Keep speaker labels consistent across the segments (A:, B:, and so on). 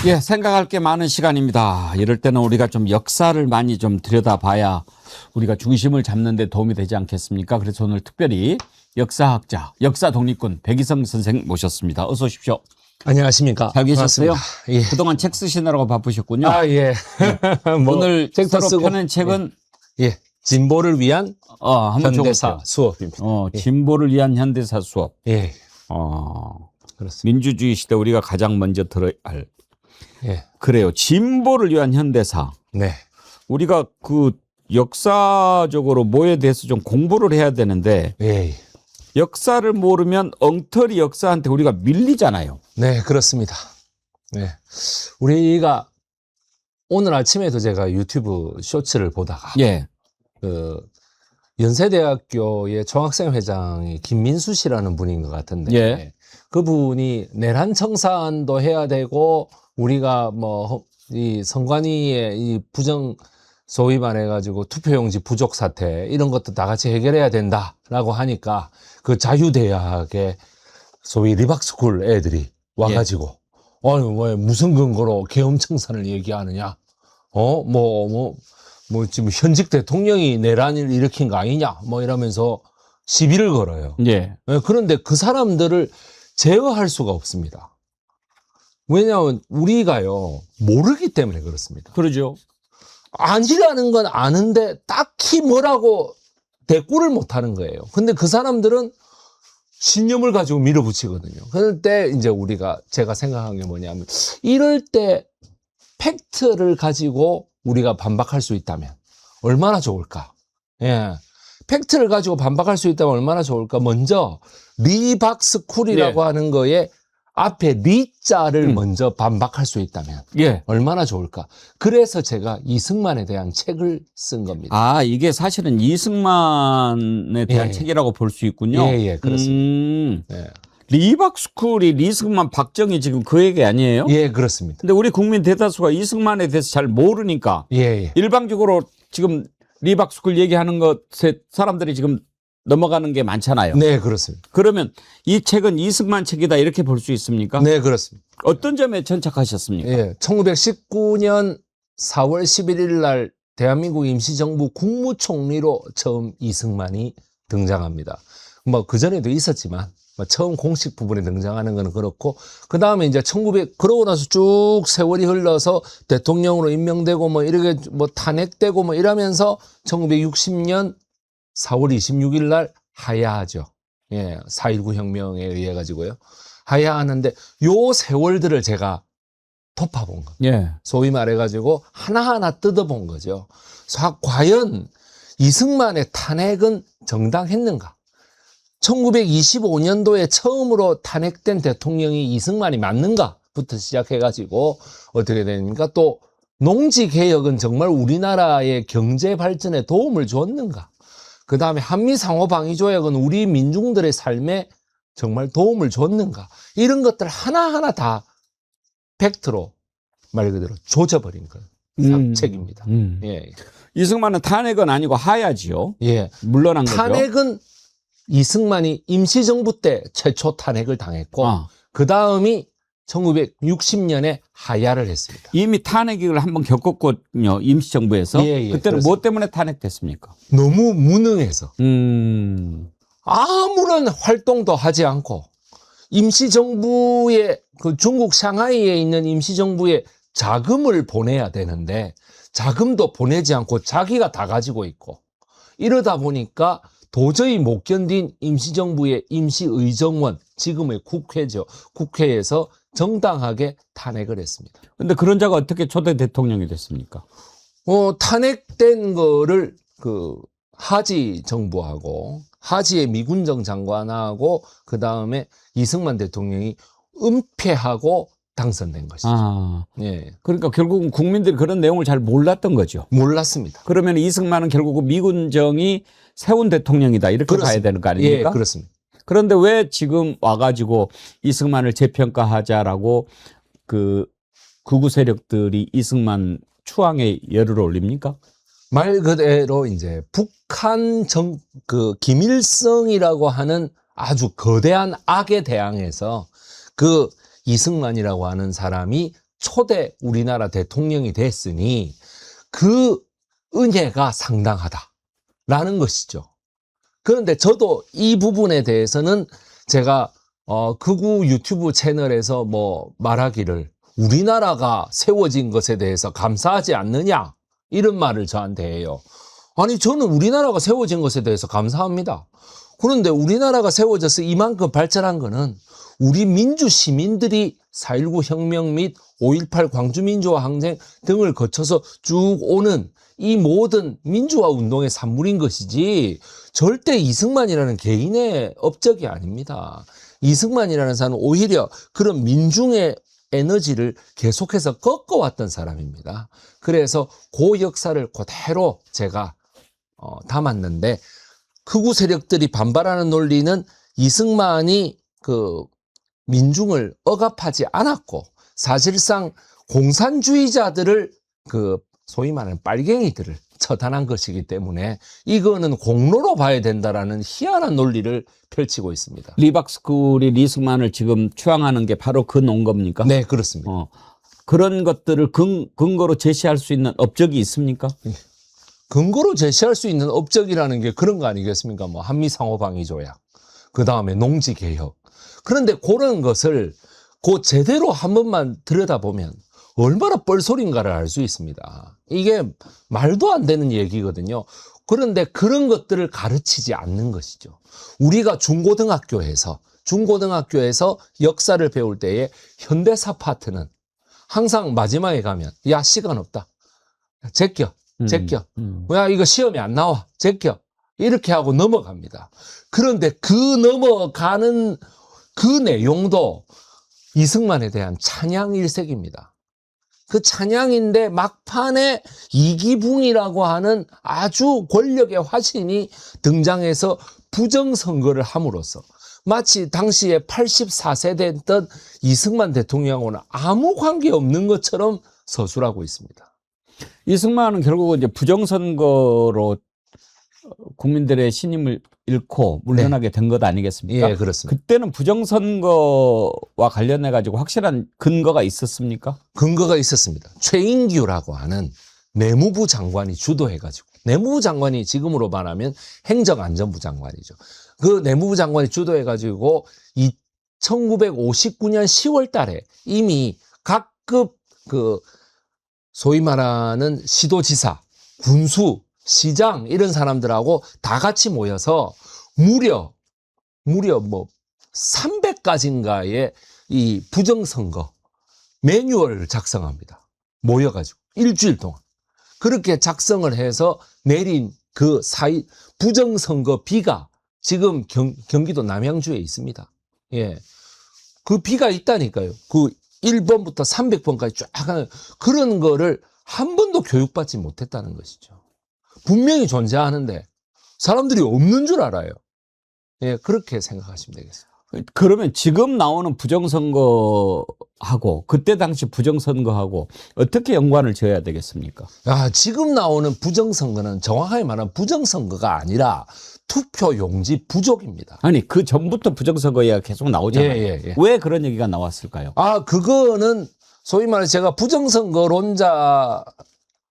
A: 예, 생각할 게 많은 시간입니다. 이럴 때는 우리가 좀 역사를 많이 좀 들여다봐야 우리가 중심을 잡는 데 도움이 되지 않겠습니까? 그래서 오늘 특별히 역사학자, 역사 독립군 백이성 선생 모셨습니다. 어서 오십시오.
B: 안녕하십니까.
A: 잘 계셨어요?
B: 예.
A: 그동안 책 쓰시느라고 바쁘셨군요.
B: 아, 예. 뭐,
A: 오늘
B: 책도
A: 새로
B: 쓰고.
A: 펴낸 책은
B: 예. 진보를 위한
A: 한번
B: 현대사
A: 줘보세요.
B: 수업입니다.
A: 진보를 위한 현대사 수업.
B: 예. 그렇습니다.
A: 민주주의 시대 우리가 가장 먼저 들어야 할.
B: 예.
A: 그래요. 진보를 위한 현대사.
B: 네.
A: 우리가 그 역사적으로 뭐에 대해서 좀 공부를 해야 되는데
B: 예.
A: 역사를 모르면 엉터리 역사한테 우리가 밀리잖아요.
B: 네, 그렇습니다. 네. 우리가 오늘 아침에도 제가 유튜브 쇼츠를 보다가
A: 예.
B: 그 연세대학교의 총학생 회장이 김민수 씨라는 분인 것 같은데
A: 예.
B: 그분이 내란 청산도 해야 되고 우리가 뭐 이 선관위의 이 부정 소위 말해가지고 투표용지 부족 사태 이런 것도 다 같이 해결해야 된다라고 하니까 그 자유대학의 소위 리박스쿨 애들이 와가지고 아니 왜 무슨 근거로 계엄청산을 얘기하느냐 뭐 지금 현직 대통령이 내란을 일으킨 거 아니냐 뭐 이러면서 시비를 걸어요.
A: 예.
B: 그런데 그 사람들을 제어할 수가 없습니다. 왜냐하면 우리가요 모르기 때문에 그렇습니다.
A: 그러죠.
B: 아니라는 건 아는데 딱히 뭐라고 대꾸를 못 하는 거예요. 근데 그 사람들은 신념을 가지고 밀어붙이거든요. 그럴 때 이제 제가 생각한 게 뭐냐면 이럴 때 팩트를 가지고 우리가 반박할 수 있다면 얼마나 좋을까? 예. 팩트를 가지고 반박할 수 있다면 얼마나 좋을까? 먼저 리박스쿨이라고 하는 거에 앞에 리자를 먼저 반박할 수 있다면
A: 예.
B: 얼마나 좋을까? 그래서 제가 이승만에 대한 책을 쓴 겁니다.
A: 아, 이게 사실은 이승만에 대한
B: 예.
A: 책이라고 볼 수 있군요.
B: 예, 그렇습니다. 예.
A: 리박스쿨이 이승만, 박정희 지금 그 얘기 아니에요?
B: 예, 그렇습니다.
A: 근데 우리 국민 대다수가 이승만에 대해서 잘 모르니까
B: 예.
A: 일방적으로 지금 리박스쿨 얘기하는 것에 사람들이 지금 넘어가는 게 많잖아요.
B: 네, 그렇습니다.
A: 그러면 이 책은 이승만 책이다 이렇게 볼 수 있습니까?
B: 네, 그렇습니다.
A: 어떤 점에 천착하셨습니까?
B: 예, 1919년 4월 11일 날 대한민국 임시정부 국무총리로 처음 이승만이 등장합니다. 뭐 그전에도 있었지만 처음 공식 부분에 등장하는 거는 그렇고 그 다음에 이제 그러고 나서 쭉 세월이 흘러서 대통령으로 임명되고 뭐 이렇게 뭐 탄핵되고 뭐 이러면서 1960년 4월 26일 날 하야하죠. 예, 4.19 혁명에 의해 가지고요. 하야하는데 요 세월들을 제가 덮어본 거.
A: 예.
B: 소위 말해가지고 하나하나 뜯어본 거죠. 과연 이승만의 탄핵은 정당했는가? 1925년도에 처음으로 탄핵된 대통령이 이승만이 맞는가부터 시작해가지고 어떻게 됩니까? 또 농지개혁은 정말 우리나라의 경제 발전에 도움을 줬는가? 그 다음에 한미상호방위조약은 우리 민중들의 삶에 정말 도움을 줬는가? 이런 것들 하나하나 다 팩트로 말 그대로 조져버린 책입니다. 예.
A: 이승만은 탄핵은 아니고 하야지요.
B: 예.
A: 물러난 거죠.
B: 탄핵은 이승만이 임시정부 때 최초 탄핵을 당했고 그 다음이 1960년에 하야를 했습니다.
A: 이미 탄핵을 한번 겪었거든요. 임시정부에서.
B: 예,
A: 그때는
B: 그렇습니다.
A: 뭐 때문에 탄핵됐습니까?
B: 너무 무능해서 아무런 활동도 하지 않고 임시정부의 그 중국 상하이에 있는 임시정부에 자금을 보내야 되는데 자금도 보내지 않고 자기가 다 가지고 있고 이러다 보니까 도저히 못 견딘 임시정부의 임시의정원, 지금의 국회죠. 국회에서 정당하게 탄핵을 했습니다.
A: 근데 그런 자가 어떻게 초대 대통령이 됐습니까?
B: 탄핵된 거를 하지 정부하고 하지의 미군정 장관하고 그 다음에 이승만 대통령이 은폐하고 당선된 것이죠. 예.
A: 그러니까 결국은 국민들이 그런 내용을 잘 몰랐던 거죠.
B: 몰랐습니다.
A: 그러면 이승만은 결국은 미군정이 세운 대통령이다 이렇게
B: 그렇습니다.
A: 봐야 되는 거 아닙니까?
B: 예, 그렇습니다.
A: 그런데 왜 지금 와가지고 이승만을 재평가하자라고 그 극우 세력들이 이승만 추앙에 열을 올립니까?
B: 말 그대로 이제 북한 김일성이라고 하는 아주 거대한 악에 대항해서 그 이승만이라고 하는 사람이 초대 우리나라 대통령이 됐으니 그 은혜가 상당하다라는 것이죠. 그런데 저도 이 부분에 대해서는 제가 극우 유튜브 채널에서 뭐 말하기를 우리나라가 세워진 것에 대해서 감사하지 않느냐 이런 말을 저한테 해요. 아니 저는 우리나라가 세워진 것에 대해서 감사합니다. 그런데 우리나라가 세워져서 이만큼 발전한 거는 우리 민주 시민들이 4.19 혁명 및 5.18 광주민주화 항쟁 등을 거쳐서 쭉 오는 이 모든 민주화 운동의 산물인 것이지 절대 이승만이라는 개인의 업적이 아닙니다. 이승만이라는 사람은 오히려 그런 민중의 에너지를 계속해서 꺾어왔던 사람입니다. 그래서 그 역사를 그대로 제가 담았는데 극우 세력들이 반발하는 논리는 이승만이 그 민중을 억압하지 않았고 사실상 공산주의자들을 그 소위 말하는 빨갱이들을 처단한 것이기 때문에 이거는 공로로 봐야 된다라는 희한한 논리를 펼치고 있습니다.
A: 리박스쿨이 이승만을 지금 추앙하는 게 바로 그 논거입니까?
B: 네, 그렇습니다.
A: 그런 것들을 근거로 제시할 수 있는 업적이 있습니까?
B: 근거로 제시할 수 있는 업적이라는 게 그런 거 아니겠습니까? 뭐 한미상호방위조약, 그 다음에 농지개혁. 그런데 그런 것을 그 제대로 한 번만 들여다보면 얼마나 뻘소리인가를 알 수 있습니다. 이게 말도 안 되는 얘기거든요. 그런데 그런 것들을 가르치지 않는 것이죠. 우리가 중고등학교에서 역사를 배울 때에 현대사 파트는 항상 마지막에 가면 야 시간 없다. 제껴. 야 이거 시험에 안 나와. 제껴. 이렇게 하고 넘어갑니다. 그런데 그 넘어가는 그 내용도 이승만에 대한 찬양 일색입니다. 그 찬양인데 막판에 이기붕이라고 하는 아주 권력의 화신이 등장해서 부정선거를 함으로써 마치 당시에 84세 됐던 이승만 대통령하고는 아무 관계없는 것처럼 서술하고 있습니다.
A: 이승만은 결국은 이제 부정선거로 국민들의 신임을 잃고 물러나게 된 것 아니겠습니까?
B: 예, 그렇습니다.
A: 그때는 부정선거와 관련해 가지고 확실한 근거가 있었습니까?
B: 근거가 있었습니다. 최인규라고 하는 내무부 장관이 주도해가지고, 내무부 장관이 지금으로 말하면 행정안전부 장관이죠. 그 내무부 장관이 주도해가지고 1959년 10월 달에 이미 각급 그 소위 말하는 시도지사, 군수, 시장 이런 사람들하고 다 같이 모여서 무려 뭐 300가지인가의 이 부정선거 매뉴얼을 작성합니다. 모여가지고 일주일 동안 그렇게 작성을 해서 내린 그 부정선거 비가 지금 경기도 남양주에 있습니다. 예, 그 비가 있다니까요. 그 1번부터 300번까지 쫙 하는 그런 거를 한 번도 교육받지 못했다는 것이죠. 분명히 존재하는데 사람들이 없는 줄 알아요. 예, 그렇게 생각하시면 되겠습니다.
A: 그러면 지금 나오는 부정선거하고 그때 당시 부정선거하고 어떻게 연관을 지어야 되겠습니까?
B: 지금 나오는 부정선거는 정확하게 말하면 부정선거가 아니라 투표용지 부족입니다.
A: 아니 그 전부터 부정선거 얘기가 계속 나오잖아요.
B: 예.
A: 왜 그런 얘기가 나왔을까요?
B: 그거는 소위 말해서 제가 부정선거론자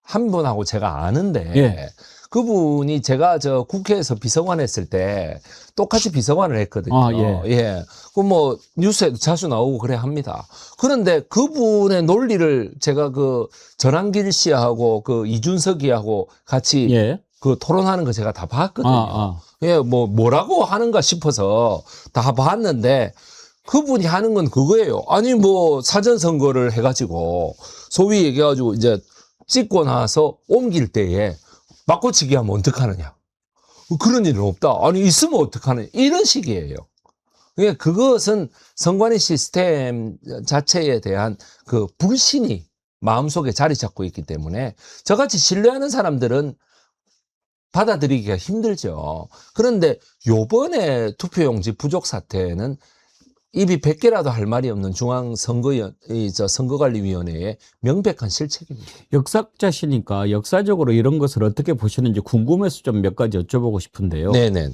B: 한 분하고 제가 아는데
A: 예.
B: 그분이 제가 저 국회에서 비서관 했을 때 똑같이 비서관을 했거든요. 예. 그 뭐 뉴스에도 자주 나오고 그래 합니다. 그런데 그분의 논리를 제가 그 전한길 씨하고 그 이준석이하고 같이 그 토론하는 거 제가 다 봤거든요. 예, 뭐라고 하는가 싶어서 다 봤는데 그분이 하는 건 그거예요. 아니 뭐 사전 선거를 해가지고 소위 얘기해가지고 이제 찍고 나서 옮길 때에 바꿔치기 하면 어떡하느냐. 그런 일은 없다. 아니 있으면 어떡하느냐. 이런 식이에요. 그러니까 그것은 선관위 시스템 자체에 대한 그 불신이 마음속에 자리 잡고 있기 때문에 저같이 신뢰하는 사람들은 받아들이기가 힘들죠. 그런데 요번에 투표용지 부족 사태는 입이 100개라도 할 말이 없는 선거관리위원회의 명백한 실책입니다.
A: 역사자시니까 역사적으로 이런 것을 어떻게 보시는지 궁금해서 좀 몇 가지 여쭤보고 싶은데요.
B: 네네.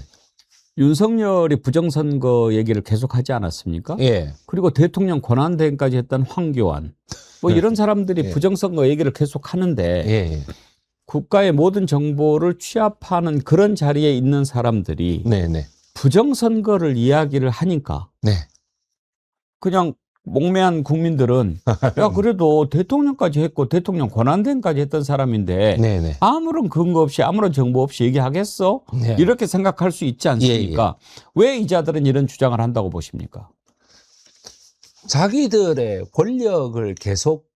A: 윤석열이 부정선거 얘기를 계속하지 않았습니까?
B: 예.
A: 그리고 대통령 권한대행까지 했던 황교안. 뭐 이런 사람들이
B: 예.
A: 부정선거 얘기를 계속 하는데
B: 예.
A: 국가의 모든 정보를 취합하는 그런 자리에 있는 사람들이
B: 네네.
A: 부정선거를 이야기를 하니까
B: 네.
A: 그냥 몽매한 국민들은 야 그래도 대통령까지 했고 대통령 권한대행까지 했던 사람인데
B: 네네.
A: 아무런 근거 없이 아무런 정보 없이 얘기하겠어?
B: 네.
A: 이렇게 생각할 수 있지 않습니까? 왜 이자들은 이런 주장을 한다고 보십니까?
B: 자기들의 권력을 계속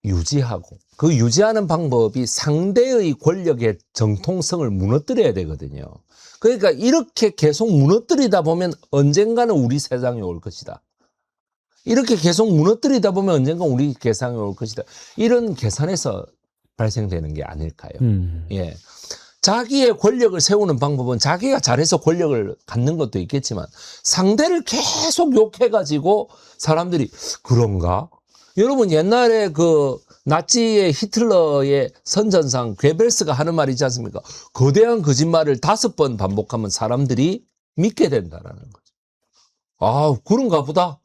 B: 유지하고 그 유지하는 방법이 상대의 권력의 정통성을 무너뜨려야 되거든요. 그러니까 이렇게 계속 무너뜨리다 보면 언젠가는 우리 세상에 올 것이다. 이렇게 계속 무너뜨리다 보면 언젠가 우리 세상에 올 것이다. 이런 계산에서 발생되는 게 아닐까요? 예. 자기의 권력을 세우는 방법은 자기가 잘해서 권력을 갖는 것도 있겠지만 상대를 계속 욕해가지고 사람들이 그런가? 여러분 옛날에 그 나치의 히틀러의 선전상 괴벨스가 하는 말이 있지 않습니까? 거대한 거짓말을 5번 반복하면 사람들이 믿게 된다라는 거죠. 아, 그런가 보다.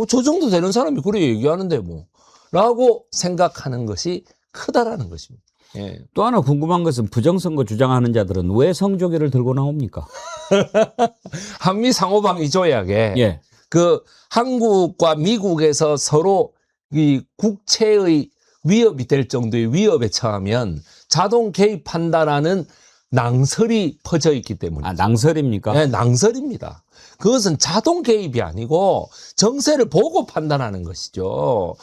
B: 저 정도 되는 사람이 그래 얘기하는데 뭐. 라고 생각하는 것이 크다라는 것입니다. 예.
A: 또 하나 궁금한 것은 부정선거 주장하는 자들은 왜 성조기를 들고 나옵니까?
B: 한미 상호방위 조약에
A: 예.
B: 그 한국과 미국에서 서로 이 국채의 위협이 될 정도의 위협에 처하면 자동 개입한다라는 낭설이 퍼져 있기 때문에.
A: 아, 낭설입니까?
B: 네, 낭설입니다. 그것은 자동 개입이 아니고 정세를 보고 판단하는 것이죠.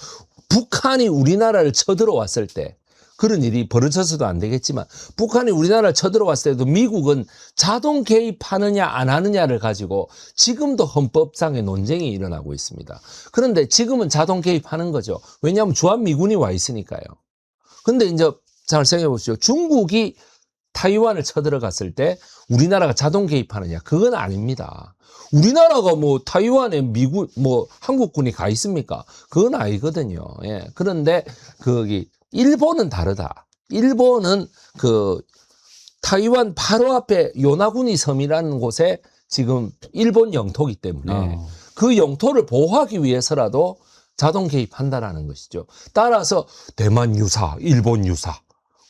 B: 북한이 우리나라를 쳐들어왔을 때 그런 일이 벌어져서도 안 되겠지만 북한이 우리나라를 쳐들어왔을 때도 미국은 자동 개입하느냐 안 하느냐를 가지고 지금도 헌법상의 논쟁이 일어나고 있습니다. 그런데 지금은 자동 개입하는 거죠. 왜냐하면 주한미군이 와 있으니까요. 근데 이제 잘 생각해 보시죠. 중국이 타이완을 쳐들어갔을 때 우리나라가 자동 개입하느냐? 그건 아닙니다. 우리나라가 뭐 타이완에 미국 뭐 한국군이 가 있습니까? 그건 아니거든요. 예. 그런데 거기 일본은 다르다. 일본은 그 타이완 바로 앞에 요나구니 섬이라는 곳에 지금 일본 영토이기 때문에 그 영토를 보호하기 위해서라도 자동 개입한다라는 것이죠. 따라서 대만 유사, 일본 유사,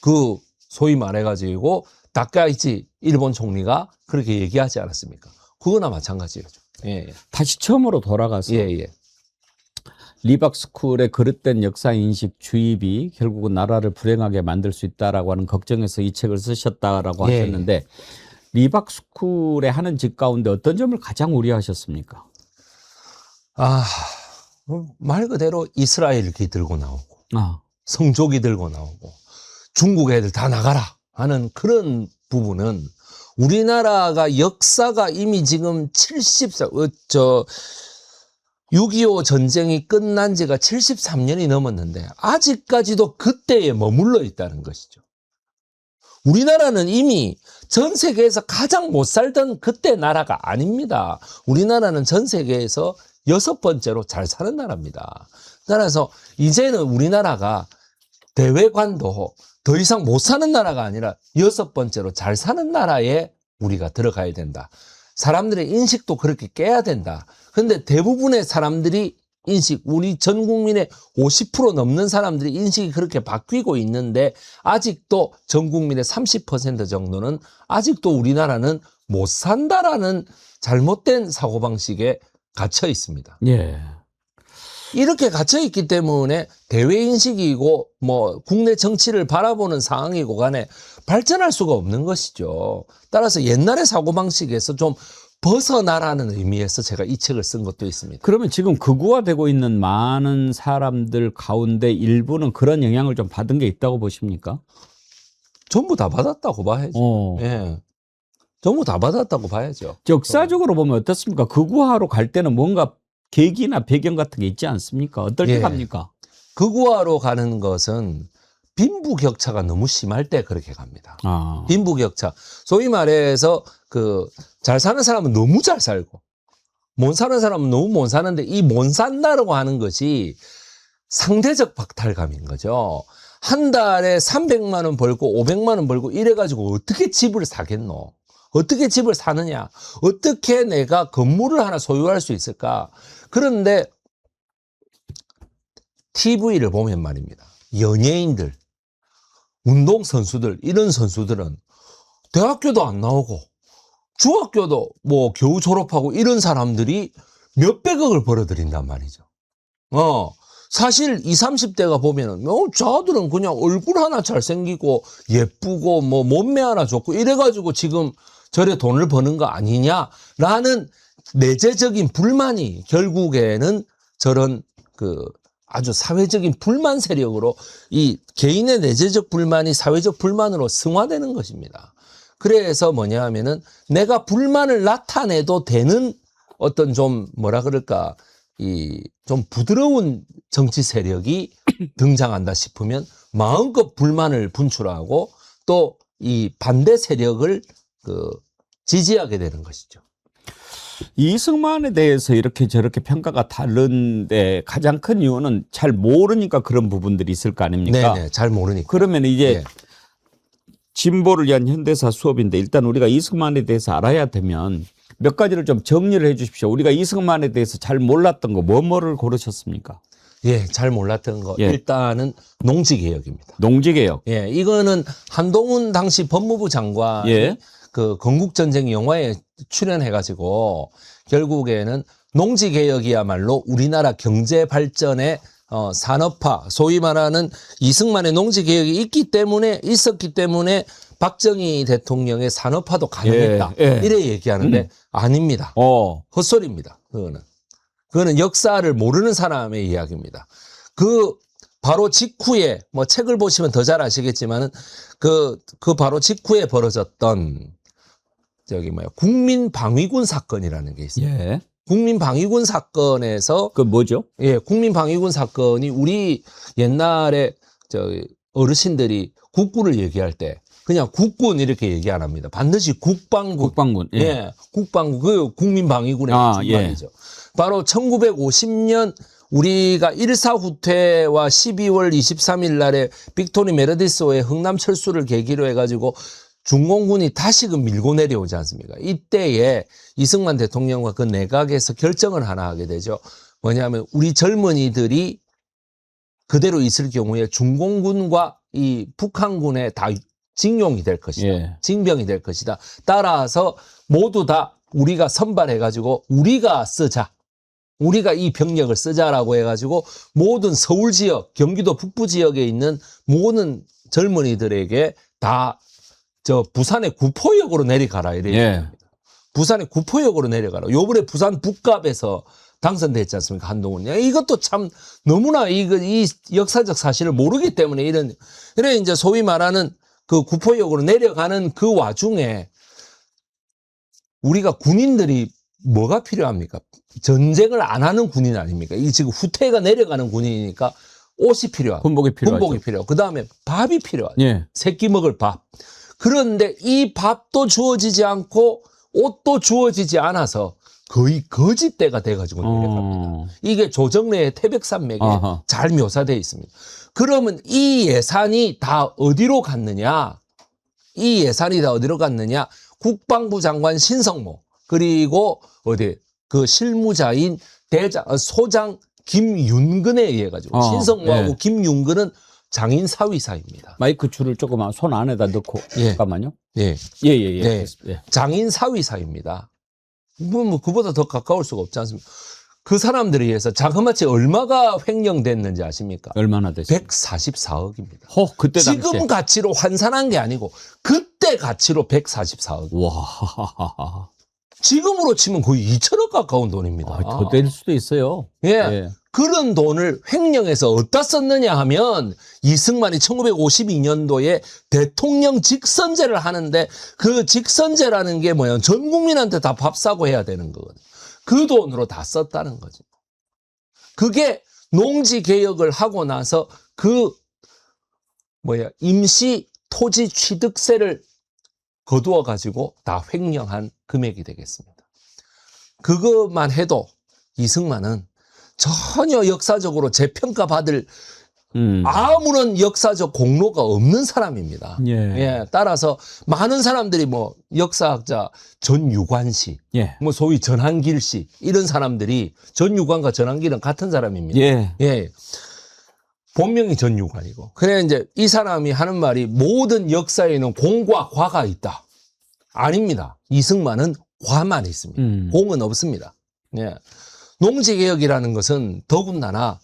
B: 그 소위 말해가지고 다카이치 일본 총리가 그렇게 얘기하지 않았습니까? 그거나 마찬가지죠. 예.
A: 다시 처음으로 돌아가서
B: 예.
A: 리박스쿨의 그릇된 역사인식 주입이 결국은 나라를 불행하게 만들 수 있다라고 하는 걱정에서 이 책을 쓰셨다라고
B: 예.
A: 하셨는데 리박스쿨의 하는 집 가운데 어떤 점을 가장 우려하셨습니까?
B: 말 그대로 이스라엘기 들고 나오고
A: 아,
B: 성조기 들고 나오고 중국 애들 다 나가라 하는 그런 부분은 우리나라가 역사가 이미 지금 6.25 전쟁이 끝난 지가 73년이 넘었는데 아직까지도 그때에 머물러 있다는 것이죠. 우리나라는 이미 전 세계에서 가장 못 살던 그때 나라가 아닙니다. 우리나라는 전 세계에서 6번째로 잘 사는 나라입니다. 따라서 이제는 우리나라가 대외관도 더 이상 못 사는 나라가 아니라 6번째로 잘 사는 나라에 우리가 들어가야 된다. 사람들의 인식도 그렇게 깨야 된다. 그런데 대부분의 사람들이 인식, 우리 전 국민의 50% 넘는 사람들이 인식이 그렇게 바뀌고 있는데 아직도 전 국민의 30% 정도는 아직도 우리나라는 못 산다라는 잘못된 사고방식에 갇혀 있습니다.
A: 예.
B: 이렇게 갇혀 있기 때문에 대외인식이고 뭐 국내 정치를 바라보는 상황이고 간에 발전할 수가 없는 것이죠. 따라서 옛날의 사고방식에서 좀 벗어나라는 의미에서 제가 이 책을 쓴 것도 있습니다.
A: 그러면 지금 극우화되고 있는 많은 사람들 가운데 일부는 그런 영향을 좀 받은 게 있다고 보십니까?
B: 전부 다 받았다고 봐야죠. 예. 전부 다 받았다고 봐야죠.
A: 역사적으로 보면 어떻습니까? 극우화로 갈 때는 뭔가 계기나 배경 같은 게 있지 않습니까? 어떨 때
B: 예.
A: 갑니까?
B: 극우화로 가는 것은 빈부격차가 너무 심할 때 그렇게 갑니다. 빈부격차. 소위 말해서 그 잘 사는 사람은 너무 잘 살고 못 사는 사람은 너무 못 사는데 이 못 산다라고 하는 것이 상대적 박탈감인 거죠. 한 달에 300만 원 벌고 500만 원 벌고 이래가지고 어떻게 집을 사겠노? 어떻게 집을 사느냐? 어떻게 내가 건물을 하나 소유할 수 있을까? 그런데 TV를 보면 말입니다. 연예인들, 운동선수들, 이런 선수들은 대학교도 안 나오고 중학교도 뭐 겨우 졸업하고 이런 사람들이 몇백억을 벌어들인단 말이죠. 사실 20, 30대가 보면은 저들은 그냥 얼굴 하나 잘생기고 예쁘고 뭐 몸매 하나 좋고 이래가지고 지금 저래 돈을 버는 거 아니냐라는 내재적인 불만이 결국에는 저런 아주 사회적인 불만 세력으로 이 개인의 내재적 불만이 사회적 불만으로 승화되는 것입니다. 그래서 뭐냐 하면은 내가 불만을 나타내도 되는 어떤 좀 뭐라 그럴까 좀 부드러운 정치 세력이 등장한다 싶으면 마음껏 불만을 분출하고 또 이 반대 세력을 지지하게 되는 것이죠.
A: 이승만에 대해서 이렇게 저렇게 평가가 다른데 가장 큰 이유는 잘 모르니까 그런 부분들이 있을 거 아닙니까?
B: 네네, 잘 모르니까.
A: 그러면 이제
B: 네.
A: 진보를 위한 현대사 수업인데 일단 우리가 이승만에 대해서 알아야 되면 몇 가지를 좀 정리를 해 주십시오. 우리가 이승만에 대해서 잘 몰랐던 거 뭐를 고르셨습니까?
B: 예, 잘 몰랐던 거.
A: 예.
B: 일단은 농지개혁입니다.
A: 농지개혁.
B: 예, 이거는 한동훈 당시 법무부 장관이
A: 예.
B: 건국전쟁 영화에 출연해가지고 결국에는 농지개혁이야말로 우리나라 경제 발전의 산업화, 소위 말하는 이승만의 농지개혁이 있었기 때문에 박정희 대통령의 산업화도 가능했다.
A: 예, 예.
B: 이래 얘기하는데 아닙니다. 헛소리입니다. 그거는 역사를 모르는 사람의 이야기입니다. 바로 직후에 뭐 책을 보시면 더 잘 아시겠지만은 그 바로 직후에 벌어졌던 국민방위군 사건이라는 게 있습니다.
A: 예.
B: 국민방위군 사건에서
A: 그 뭐죠?
B: 예, 국민방위군 사건이 우리 옛날에 어르신들이 국군을 얘기할 때 그냥 국군 이렇게 얘기 안 합니다. 반드시 국방군.
A: 국방군. 예.
B: 예, 국방군, 국민방위군의 말이죠. 바로 1950년 우리가 1사 후퇴와 12월 23일 날에 빅토리 메르디스호의 흥남 철수를 계기로 해가지고 중공군이 다시금 밀고 내려오지 않습니까? 이때에 이승만 대통령과 그 내각에서 결정을 하나 하게 되죠. 뭐냐면 우리 젊은이들이 그대로 있을 경우에 중공군과 이 북한군에 다 징용이 될 것이다.
A: 예.
B: 징병이 될 것이다. 따라서 모두 다 우리가 선발해가지고 우리가 쓰자. 우리가 이 병력을 쓰자라고 해가지고 모든 서울 지역, 경기도 북부 지역에 있는 모든 젊은이들에게 다 부산의 구포역으로 내려가라 이래 얘기합니다. 부산의 구포역으로 내려가라. 요번에 부산 북갑에서 당선됐지 않습니까? 한동훈. 이것도 참 너무나 이 역사적 사실을 모르기 때문에 이래 이제 소위 말하는 그 구포역으로 내려가는 그 와중에 우리가 군인들이 뭐가 필요합니까? 전쟁을 안 하는 군인 아닙니까? 이 지금 후퇴가 내려가는 군인이니까 옷이 필요하고
A: 군복이 필요하죠.
B: 군복이 필요하고 그다음에 밥이 필요하죠.
A: 예.
B: 새끼 먹을 밥. 그런데 이 밥도 주어지지 않고 옷도 주어지지 않아서 거의 거짓대가 돼가지고 내려갑니다. 이게 조정래의 태백산맥에
A: 아하.
B: 잘 묘사되어 있습니다. 그러면 이 예산이 다 어디로 갔느냐? 국방부 장관 신성모 그리고 그 실무자인 소장 김윤근에 의해 가지고 신성모하고
A: 예.
B: 김윤근은 장인 사위사입니다.
A: 마이크 줄을 조금 손 안에다 넣고 잠깐만요.
B: 예.
A: 예.
B: 네.
A: 예.
B: 장인 사위사입니다. 뭐 그보다 더 가까울 수가 없지 않습니까? 그 사람들에 의해서 자그마치 얼마가 횡령됐는지 아십니까?
A: 얼마나 됐어요?
B: 144억입니다.
A: 그때 당시에.
B: 지금 가치로 환산한 게 아니고 그때 가치로 144억.
A: 와.
B: 지금으로 치면 거의 2천억 가까운 돈입니다.
A: 더 될 수도 있어요.
B: 예. 그런 돈을 횡령해서 어디다 썼느냐 하면 이승만이 1952년도에 대통령 직선제를 하는데 그 직선제라는 게 뭐야? 전 국민한테 다 밥 사고 해야 되는 거거든요. 그 돈으로 다 썼다는 거죠. 그게 농지 개혁을 하고 나서 임시 토지 취득세를 거두어 가지고 다 횡령한 금액이 되겠습니다. 그것만 해도 이승만은 전혀 역사적으로 재평가받을 아무런 역사적 공로가 없는 사람입니다. 따라서 많은 사람들이 역사학자 전유관 씨, 소위 전한길 씨 이런 사람들이 전유관과 전한길은 같은 사람입니다. 본명이 전유관이고. 그래 이제 이 사람이 하는 말이 모든 역사에는 공과 과가 있다. 아닙니다. 이승만은 과만 있습니다. 공은 없습니다. 예. 농지개혁이라는 것은 더군다나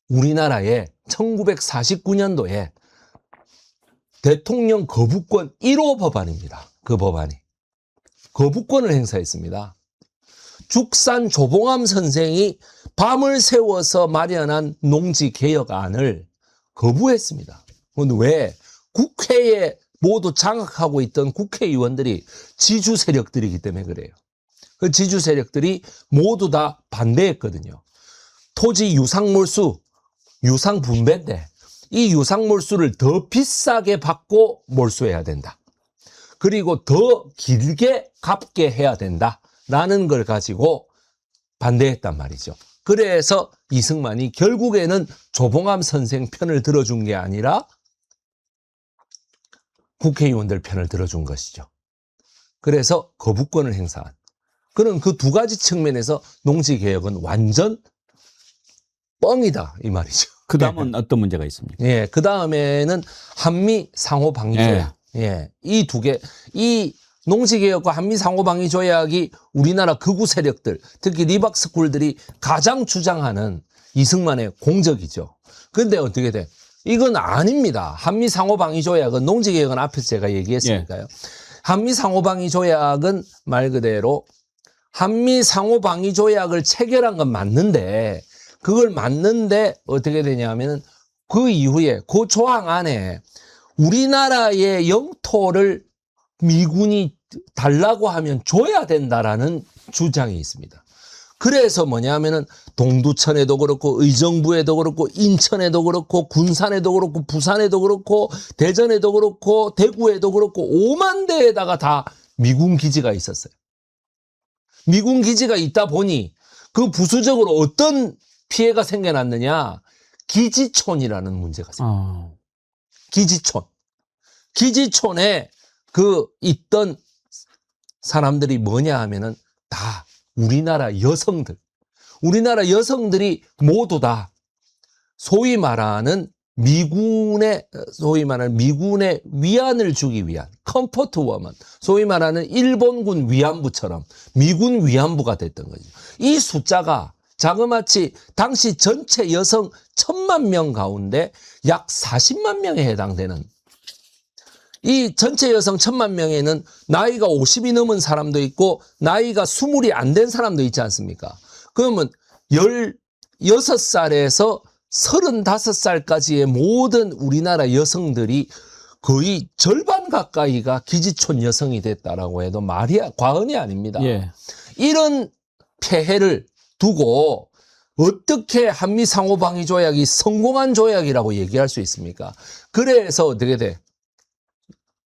B: 우리나라에 1949년도에 대통령 거부권 1호 법안입니다. 그 법안이. 거부권을 행사했습니다. 죽산 조봉암 선생이 밤을 새워서 마련한 농지개혁안을 거부했습니다. 그런데 왜? 국회에 모두 장악하고 있던 국회의원들이 지주 세력들이기 때문에 그래요. 그 지주 세력들이 모두 다 반대했거든요. 토지 유상몰수, 유상분배인데 이 유상몰수를 더 비싸게 받고 몰수해야 된다. 그리고 더 길게 갚게 해야 된다라는 걸 가지고 반대했단 말이죠. 그래서 이승만이 결국에는 조봉암 선생 편을 들어준 게 아니라 국회의원들 편을 들어준 것이죠. 그래서 거부권을 행사한. 그런 그 두 가지 측면에서 농지개혁은 완전 뻥이다 이 말이죠.
A: 그 다음은 어떤 문제가 있습니까?
B: 예, 그 다음에는 한미 상호 방위 조약. 예, 이 두 개, 이 농지개혁과 한미 상호 방위 조약이 우리나라 극우 세력들, 특히 리박스쿨들이 가장 주장하는 이승만의 공적이죠. 그런데 어떻게 돼? 이건 아닙니다. 한미 상호 방위 조약은 농지개혁은 앞에서 제가 얘기했으니까요. 한미 상호 방위 조약은 말 그대로 한미 상호 방위 조약을 체결한 건 맞는데 그걸 맞는데 어떻게 되냐면은 그 이후에 그 조항 안에 우리나라의 영토를 미군이 달라고 하면 줘야 된다라는 주장이 있습니다. 그래서 뭐냐면은 동두천에도 그렇고 의정부에도 그렇고 인천에도 그렇고 군산에도 그렇고 부산에도 그렇고 대전에도 그렇고 대구에도 그렇고 5만 대에다가 다 미군 기지가 있었어요. 미군 기지가 있다 보니 그 부수적으로 어떤 피해가 생겨났느냐? 기지촌이라는 문제가 생겨요. 기지촌. 기지촌에 그 있던 사람들이 뭐냐 하면은 다 우리나라 여성들. 우리나라 여성들이 모두 다 소위 말하는 미군의 위안을 주기 위한 컴포트 워먼, 소위 말하는 일본군 위안부처럼 미군 위안부가 됐던 거죠. 이 숫자가 자그마치 당시 전체 여성 1,000만 명 가운데 약 40만 명에 해당되는, 이 전체 여성 1,000만 명에는 나이가 50이 넘은 사람도 있고 나이가 20이 안 된 사람도 있지 않습니까? 그러면 16살에서 35살까지의 모든 우리나라 여성들이 거의 절반 가까이가 기지촌 여성이 됐다라고 해도 과언이 아닙니다.
A: 예.
B: 이런 폐해를 두고 어떻게 한미 상호 방위 조약이 성공한 조약이라고 얘기할 수 있습니까? 그래서 어떻게 돼?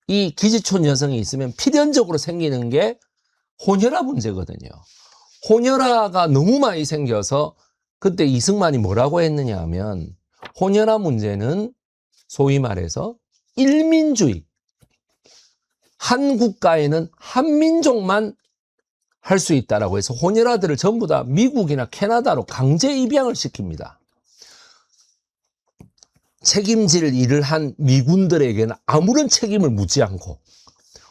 B: 이 기지촌 여성이 있으면 필연적으로 생기는 게 혼혈아 문제거든요. 혼혈아가 너무 많이 생겨서 그때 이승만이 뭐라고 했느냐 하면 혼혈아 문제는 소위 말해서 일민주의, 한 국가에는 한 민족만 할 수 있다라고 해서 혼혈아들을 전부 다 미국이나 캐나다로 강제 입양을 시킵니다. 책임질 일을 한 미군들에게는 아무런 책임을 묻지 않고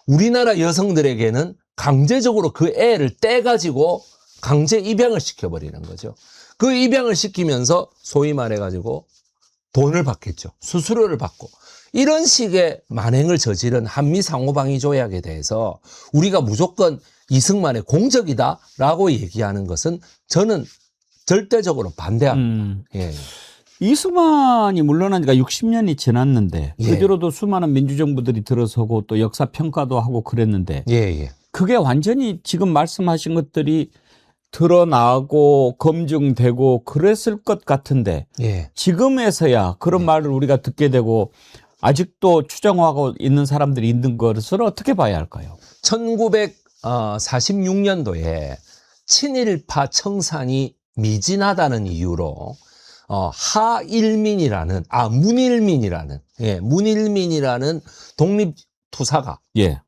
B: 우리나라 여성들에게는 강제적으로 그 애를 떼가지고 강제 입양을 시켜버리는 거죠. 그 입양을 시키면서 소위 말해가지고 돈을 받겠죠. 수수료를 받고. 이런 식의 만행을 저지른 한미 상호방위 조약에 대해서 우리가 무조건 이승만의 공적이다라고 얘기하는 것은 저는 절대적으로 반대합니다. 예.
A: 이승만이 물러난 지가 60년이 지났는데
B: 예.
A: 그 뒤로도 수많은 민주정부들이 들어서고 또 역사 평가도 하고 그랬는데
B: 예.
A: 그게 완전히 지금 말씀하신 것들이 드러나고 검증되고 그랬을 것 같은데
B: 예.
A: 지금에서야 그런 말을 우리가 듣게 되고 아직도 추정하고 있는 사람들이 있는 것을 어떻게 봐야 할까요?
B: 1946년도에 친일파 청산이 미진하다는 이유로 문일민이라는 독립투사가
A: 예.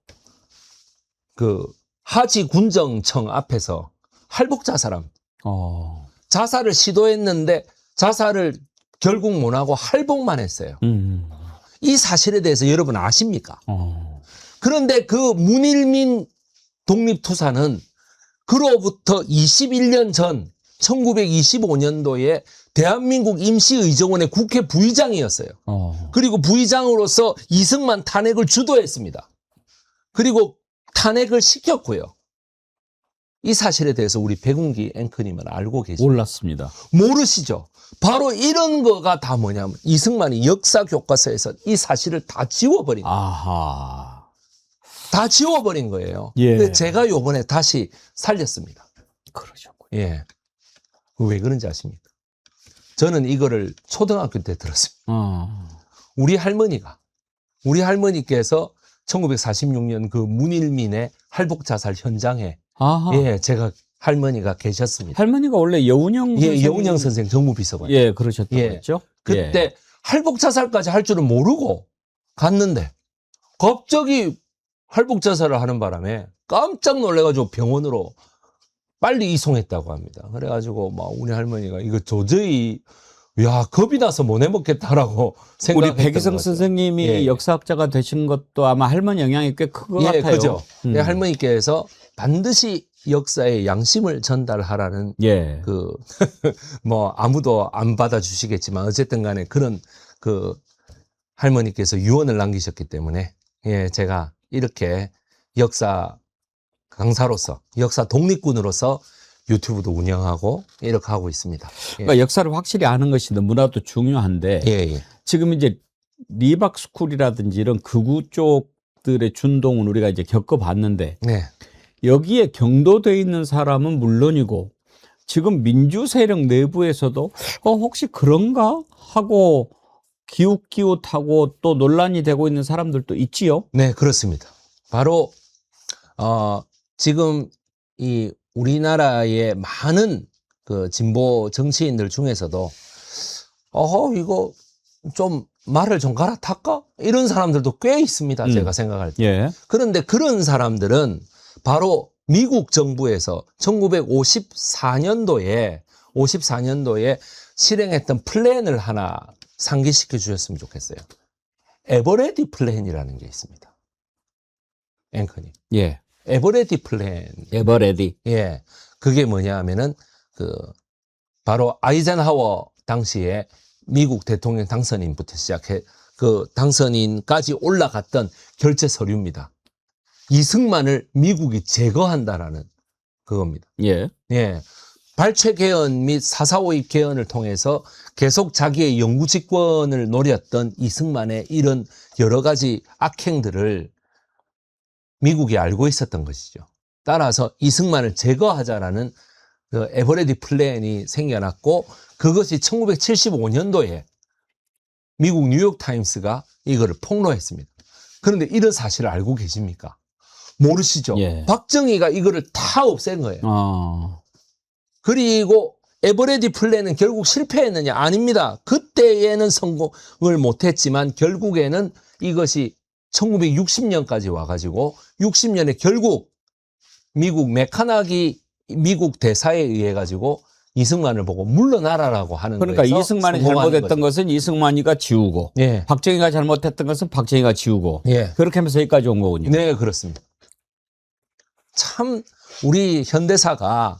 B: 그 하지군정청 앞에서 할복 자살함. 자살을 시도했는데 자살을 결국 못하고 할복만 했어요. 이 사실에 대해서 여러분 아십니까? 그런데 그 문일민 독립투사는 그로부터 21년 전 1925년도에 대한민국 임시의정원의 국회 부의장이었어요. 그리고 부의장으로서 이승만 탄핵을 주도했습니다. 그리고 탄핵을 시켰고요. 이 사실에 대해서 우리 백운기 앵커님은 알고 계십니까?
A: 몰랐습니다.
B: 모르시죠? 바로 이런 거가 다 뭐냐면 이승만이 역사 교과서에서 이 사실을 다 지워버린 거예요.
A: 아하.
B: 다 지워버린 거예요.
A: 예.
B: 근데 제가 요번에 다시 살렸습니다.
A: 그러셨군요.
B: 예. 왜 그런지 아십니까? 저는 이거를 초등학교 때 들었습니다. 우리 할머니께서 1946년 그 문일민의 할복 자살 현장에
A: 아하.
B: 예, 제가 할머니가 계셨습니다.
A: 할머니가 원래 여운형
B: 예,
A: 선생님.
B: 여운형 선생 정무비서관.
A: 예, 그러셨다고
B: 예.
A: 했죠.
B: 그때
A: 예.
B: 할복 자살까지 할 줄은 모르고 갔는데 갑자기 할복 자살을 하는 바람에 깜짝 놀래가지고 병원으로 빨리 이송했다고 합니다. 그래가지고 막 우리 할머니가 이거 도저히 야 겁이 나서 못 해먹겠다라고
A: 우리
B: 생각했던
A: 백이성
B: 거죠.
A: 선생님이
B: 예.
A: 역사학자가 되신 것도 아마 할머니 영향이 꽤 큰 것
B: 예,
A: 같아요.
B: 그죠. 네, 할머니께서 반드시 역사의 양심을 전달하라는
A: 예.
B: 그 뭐 아무도 안 받아주시겠지만 어쨌든 간에 그런 그 할머니께서 유언을 남기셨기 때문에 예, 제가 이렇게 역사 강사로서 역사 독립군으로서 유튜브도 운영하고 이렇게 하고 있습니다. 예.
A: 그러니까 역사를 확실히 아는 것이 너무나도 중요한데
B: 예, 예.
A: 지금 이제 리박스쿨이라든지 이런 극우 쪽들의 준동은 우리가 이제 겪어봤는데
B: 네.
A: 여기에 경도돼 있는 사람은 물론이고 지금 민주 세력 내부에서도 혹시 그런가 하고 기웃기웃하고 또 논란이 되고 있는 사람들도 있지요.
B: 네, 그렇습니다. 바로 지금 이 우리나라의 많은 그 진보 정치인들 중에서도 이거 좀 말을 좀 갈아탈까? 이런 사람들도 꽤 있습니다. 제가 생각할 때.
A: 예.
B: 그런데 그런 사람들은 바로 미국 정부에서 1954년도에 실행했던 플랜을 하나 상기시켜 주셨으면 좋겠어요. 에버레디 플랜이라는 게 있습니다. 앵커님.
A: 예.
B: 에버레디 플랜.
A: 에버레디.
B: 예. 그게 뭐냐 하면은 바로 아이젠하워 당시에 미국 대통령 당선인부터 시작해 그 당선인까지 올라갔던 결제 서류입니다. 이승만을 미국이 제거한다라는 그겁니다.
A: 예.
B: 예. 발췌 개헌 및 4.4.5입 개헌을 통해서 계속 자기의 영구 집권을 노렸던 이승만의 이런 여러 가지 악행들을 미국이 알고 있었던 것이죠. 따라서 이승만을 제거하자라는 그 에버레디 플랜이 생겨났고 그것이 1975년도에 미국 뉴욕타임스가 이거를 폭로했습니다. 그런데 이런 사실을 알고 계십니까? 모르시죠?
A: 예.
B: 박정희가 이거를 다 없앤 거예요. 그리고 에버레디 플랜은 결국 실패했느냐? 아닙니다. 그때에는 성공을 못했지만 결국에는 이것이 1960년까지 와가지고 60년에 결국 미국 메카나기 미국 대사에 의해 가지고 이승만을 보고 물러나라라고 하는 거예요.
A: 그러니까 이승만이 잘못했던
B: 거죠.
A: 것은 이승만이가 지우고
B: 예.
A: 박정희가 잘못했던 것은 박정희가 지우고
B: 예.
A: 그렇게 하면서 여기까지 온 거군요.
B: 네, 그렇습니다. 참 우리 현대사가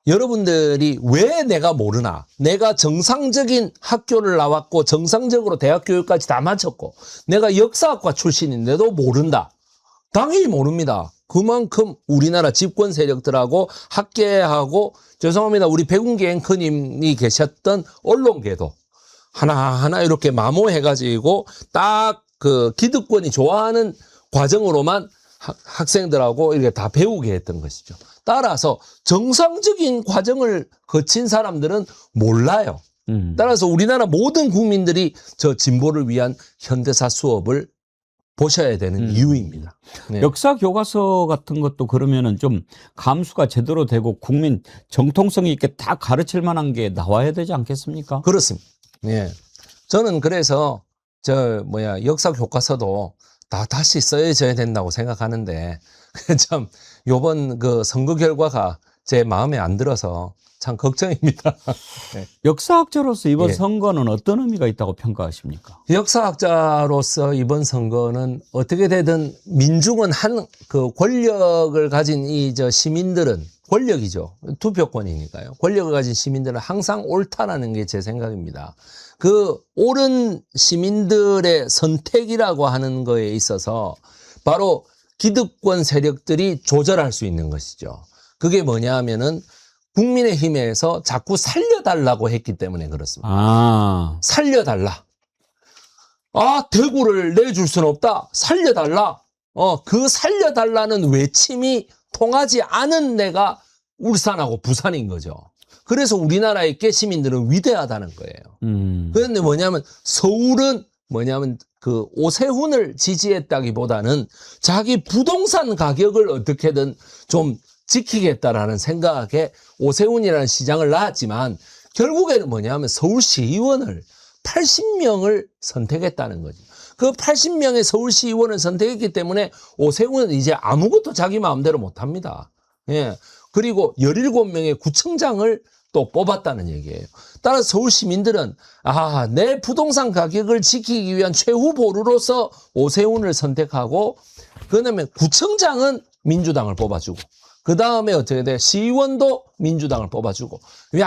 B: 여러분들이 왜 내가 모르나? 내가 정상적인 학교를 나왔고 정상적으로 대학 교육까지 다 마쳤고 내가 역사학과 출신인데도 모른다. 당연히 모릅니다. 그만큼 우리나라 집권 세력들하고 학계하고 죄송합니다. 우리 백운기 앵커님이 계셨던 언론계도 하나하나 이렇게 마모해가지고 딱 그 기득권이 좋아하는 과정으로만 학생들하고 이렇게 다 배우게 했던 것이죠. 따라서 정상적인 과정을 거친 사람들은 몰라요. 따라서 우리나라 모든 국민들이 저 진보를 위한 현대사 수업을 보셔야 되는 이유입니다. 네.
A: 역사 교과서 같은 것도 그러면은 좀 감수가 제대로 되고 국민 정통성이 있게 다 가르칠 만한 게 나와야 되지 않겠습니까?
B: 그렇습니다. 예. 저는 그래서 역사 교과서도 다시 써져야 된다고 생각하는데 참 요번 그 선거 결과가 제 마음에 안 들어서 참 걱정입니다.
A: 역사학자로서 이번
B: 예.
A: 선거는 어떤 의미가 있다고 평가하십니까?
B: 역사학자로서 이번 선거는 어떻게 되든 민중은 그 권력을 가진 시민들은 권력이죠. 투표권이니까요. 권력을 가진 시민들은 항상 옳다라는 게 제 생각입니다. 그 옳은 시민들의 선택이라고 하는 거에 있어서 바로 기득권 세력들이 조절할 수 있는 것이죠. 그게 뭐냐 하면은 국민의힘에서 자꾸 살려달라고 했기 때문에 그렇습니다.
A: 아,
B: 살려달라. 아, 대구를 내줄 수는 없다. 살려달라. 그 살려달라는 외침이 통하지 않은 데가 울산하고 부산인 거죠. 그래서 우리나라의 시민들은 위대하다는 거예요. 그런데 뭐냐면 서울은 뭐냐면 그 오세훈을 지지했다기보다는 자기 부동산 가격을 어떻게든 좀 지키겠다라는 생각에 오세훈이라는 시장을 낳았지만 결국에는 뭐냐면 서울시의원을 80명을 선택했다는 거죠. 그 80명의 서울시의원을 선택했기 때문에 오세훈은 이제 아무것도 자기 마음대로 못합니다. 예. 그리고 17명의 구청장을 또 뽑았다는 얘기예요. 따라서 서울 시민들은 내 부동산 가격을 지키기 위한 최후 보루로서 오세훈을 선택하고 그다음에 구청장은 민주당을 뽑아주고 그 다음에 어떻게 돼? 시의원도 민주당을 뽑아주고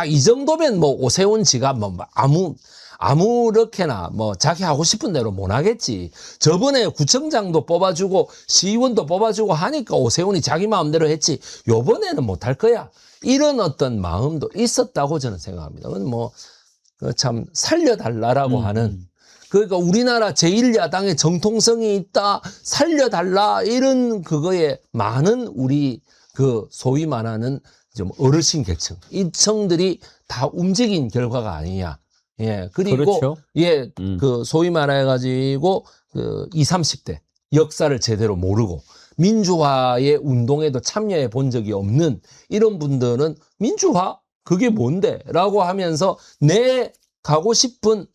B: 이 정도면 뭐 오세훈 지가 아무렇게나 자기 하고 싶은 대로 못 하겠지. 저번에 구청장도 뽑아주고 시의원도 뽑아주고 하니까 오세훈이 자기 마음대로 했지. 요번에는 못 할 거야. 이런 어떤 마음도 있었다고 저는 생각합니다. 참 살려달라라고 하는 그러니까 우리나라 제1야당의 정통성이 있다. 살려달라 이런 그거에 많은 우리 그 소위 말하는 좀 어르신 계층 이 층들이 다 움직인 결과가 아니냐. 예. 그리고
A: 그렇죠.
B: 예, 그 소위 말해 가지고 그 20, 30대 역사를 제대로 모르고 민주화의 운동에도 참여해 본 적이 없는 이런 분들은 민주화 그게 뭔데? 라고 하면서 내 가고 싶은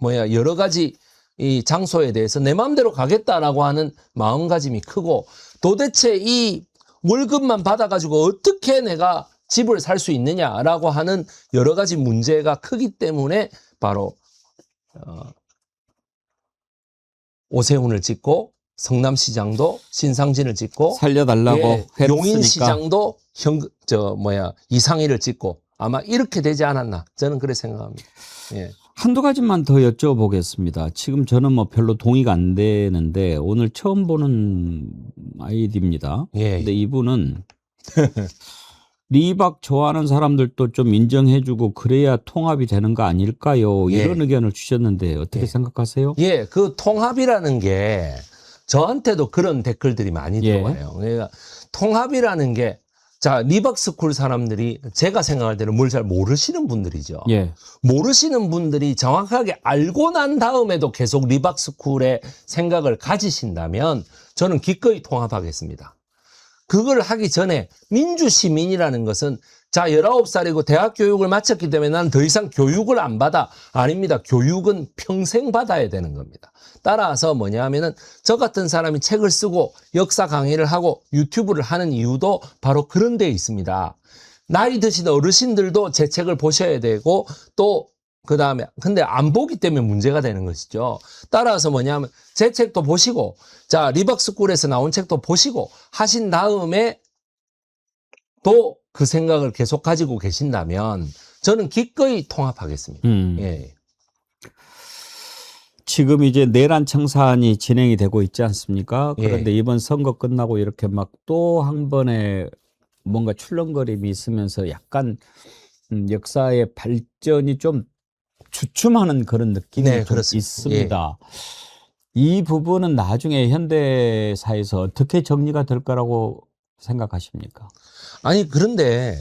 B: 여러 가지 이 장소에 대해서 내 마음대로 가겠다라고 하는 마음가짐이 크고 도대체 이 월급만 받아가지고 어떻게 내가 집을 살 수 있느냐라고 하는 여러 가지 문제가 크기 때문에 바로 오세훈을 찍고 성남시장도 신상진을 찍고
A: 살려달라고 했으니까.
B: 용인시장도 이상희를 찍고 아마 이렇게 되지 않았나 저는 그렇게 생각합니다. 예.
A: 한두 가지만 더 여쭤보겠습니다. 지금 저는 별로 동의가 안 되는데 오늘 처음 보는 아이디입니다.
B: 예.
A: 근데 이분은 리박 좋아하는 사람들도 좀 인정해주고 그래야 통합이 되는 거 아닐까요? 이런
B: 예.
A: 의견을 주셨는데 어떻게
B: 예.
A: 생각하세요?
B: 예, 그 통합이라는 게 저한테도 그런 댓글들이 많이
A: 예.
B: 들어와요. 그러니까 통합이라는 게 자, 리박스쿨 사람들이 제가 생각할 때는 뭘 잘 모르시는 분들이죠.
A: 예.
B: 모르시는 분들이 정확하게 알고 난 다음에도 계속 리박스쿨의 생각을 가지신다면 저는 기꺼이 통합하겠습니다. 그걸 하기 전에 민주시민이라는 것은 자 19살이고 대학 교육을 마쳤기 때문에 나는 더 이상 교육을 안 받아. 아닙니다. 교육은 평생 받아야 되는 겁니다. 따라서 뭐냐 하면은 저 같은 사람이 책을 쓰고 역사 강의를 하고 유튜브를 하는 이유도 바로 그런 데 있습니다. 나이 드신 어르신들도 제 책을 보셔야 되고 또 그다음에 근데 안 보기 때문에 문제가 되는 것이죠. 따라서 뭐냐면 제 책도 보시고 자 리박스쿨에서 나온 책도 보시고 하신 다음에 또 그 생각을 계속 가지고 계신다면 저는 기꺼이 통합하겠습니다. 예.
A: 지금 이제 내란 청산이 진행이 되고 있지 않습니까? 그런데
B: 예.
A: 이번 선거 끝나고 이렇게 막 또 한 번에 뭔가 출렁거림이 있으면서 약간 역사의 발전이 좀 주춤하는 그런 느낌이
B: 네,
A: 좀
B: 그렇습니다.
A: 있습니다. 이 부분은 나중에 현대사에서 어떻게 정리가 될 거라고 생각하십니까?
B: 아니 그런데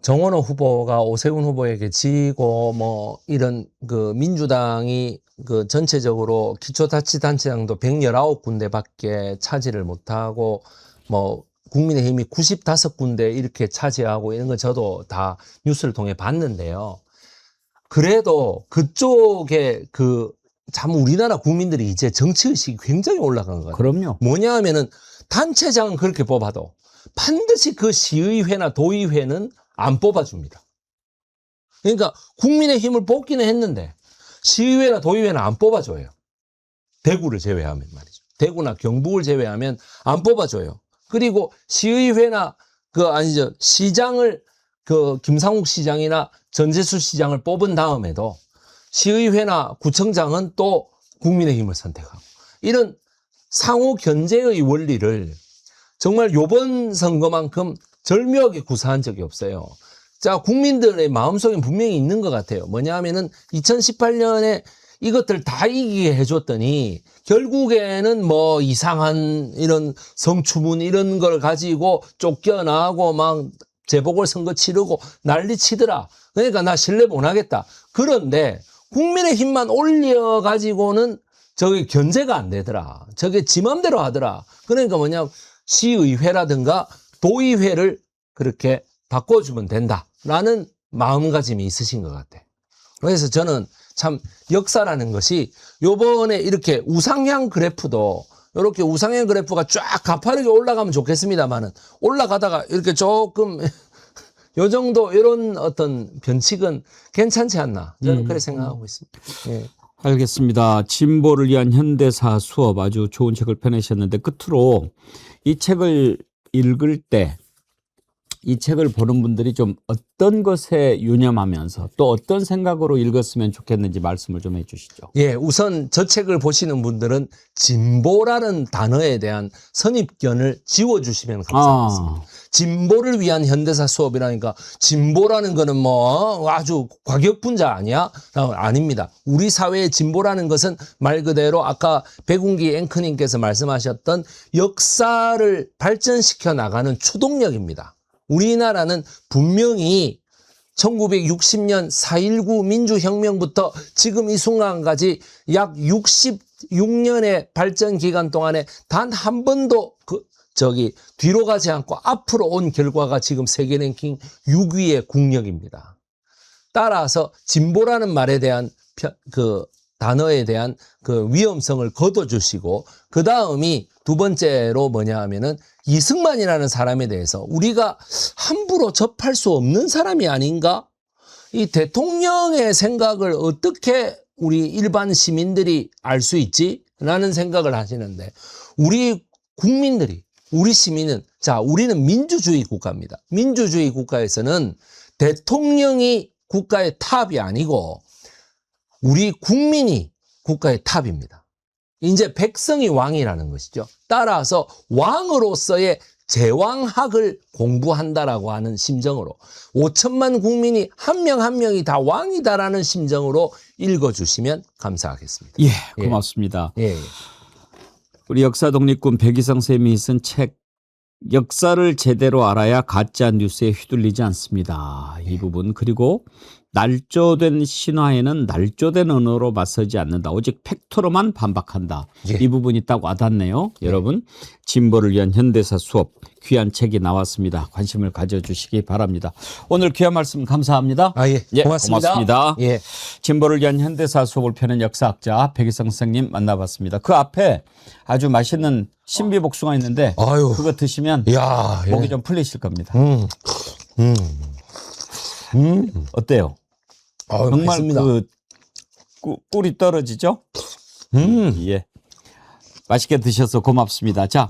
B: 정원호 후보가 오세훈 후보에게 지고 이런 그 민주당이 그 전체적으로 기초자치단체장도 119군데밖에 차지를 못하고 국민의힘이 95군데 이렇게 차지하고 이런 거 저도 다 뉴스를 통해 봤는데요. 그래도 그쪽에 참 우리나라 국민들이 이제 정치의식이 굉장히 올라간 거예요.
A: 그럼요.
B: 뭐냐 하면은 단체장은 그렇게 뽑아도 반드시 그 시의회나 도의회는 안 뽑아줍니다. 그러니까 국민의힘을 뽑기는 했는데 시의회나 도의회는 안 뽑아줘요. 대구를 제외하면 말이죠. 대구나 경북을 제외하면 안 뽑아줘요. 그리고 시의회나 시장을 김상욱 시장이나 전재수 시장을 뽑은 다음에도 시의회나 구청장은 또 국민의힘을 선택하고 이런 상호 견제의 원리를 정말 요번 선거만큼 절묘하게 구사한 적이 없어요. 자, 국민들의 마음속에 분명히 있는 것 같아요. 뭐냐 하면은 2018년에 이것들 다 이기게 해줬더니 결국에는 뭐 이상한 이런 성추문 이런 걸 가지고 쫓겨나고 막 재보궐선거 치르고 난리 치더라. 그러니까 나 신뢰 못 하겠다. 그런데 국민의힘만 올려가지고는 저게 견제가 안 되더라. 저게 지 맘대로 하더라. 그러니까 뭐냐, 시의회라든가 도의회를 그렇게 바꿔주면 된다라는 마음가짐이 있으신 것 같아. 그래서 저는 참 역사라는 것이 요번에 이렇게 우상향 그래프도 이렇게 우상향 그래프가 쫙 가파르게 올라가면 좋겠습니다만은 올라가다가 이렇게 조금 요 정도 이런 어떤 변칙은 괜찮지 않나 저는 그렇게 생각하고 있습니다. 예.
A: 알겠습니다. 진보를 위한 현대사 수업 아주 좋은 책을 펴내셨는데 끝으로 이 책을 읽을 때 이 책을 보는 분들이 좀 어떤 것에 유념하면서 또 어떤 생각으로 읽었으면 좋겠는지 말씀을 좀 해주시죠.
B: 예, 우선 저 책을 보시는 분들은 진보라는 단어에 대한 선입견을 지워주시면 감사하겠습니다. 진보를 위한 현대사 수업이라니까 진보라는 거는 뭐 아주 과격분자 아니야? 아닙니다. 우리 사회의 진보라는 것은 말 그대로 아까 백운기 앵커님께서 말씀하셨던 역사를 발전시켜 나가는 추동력입니다. 우리나라는 분명히 1960년 4.19 민주혁명부터 지금 이 순간까지 약 66년의 발전 기간 동안에 단 한 번도 뒤로 가지 않고 앞으로 온 결과가 지금 세계 랭킹 6위의 국력입니다. 따라서 진보라는 말에 대한 단어에 대한 위험성을 걷어주시고 그 다음이 두 번째로 뭐냐 하면은 이승만이라는 사람에 대해서 우리가 함부로 접할 수 없는 사람이 아닌가? 이 대통령의 생각을 어떻게 우리 일반 시민들이 알 수 있지? 라는 생각을 하시는데 우리 국민들이 우리 시민은 우리는 민주주의 국가입니다. 민주주의 국가에서는 대통령이 국가의 탑이 아니고 우리 국민이 국가의 탑입니다. 이제 백성이 왕이라는 것이죠. 따라서 왕으로서의 제왕학을 공부한다라고 하는 심정으로 5천만 국민이 한 명 한 명이 다 왕이다라는 심정으로 읽어주시면 감사하겠습니다.
A: 예, 고맙습니다.
B: 예.
A: 우리 역사 독립군 백이성 쌤이 쓴 책 역사를 제대로 알아야 가짜 뉴스에 휘둘리지 않습니다. 이 부분 그리고 날조된 신화에는 날조된 언어로 맞서지 않는다. 오직 팩토로만 반박한다.
B: 예.
A: 이 부분이 딱 와닿네요. 여러분 진보를 위한 현대사 수업 귀한 책이 나왔습니다. 관심을 가져주시기 바랍니다. 오늘 귀한 말씀 감사합니다.
B: 예, 고맙습니다.
A: 예. 진보를 위한 현대사 수업을 펴는 역사학자 백이성 선생님 만나봤습니다. 그 앞에 아주 맛있는 신비복숭아 있는데 그거 드시면 목이 좀 풀리실 겁니다. 어때요? 정말
B: 맛있습니다.
A: 꿀이 떨어지죠? 예. 맛있게 드셔서 고맙습니다. 자.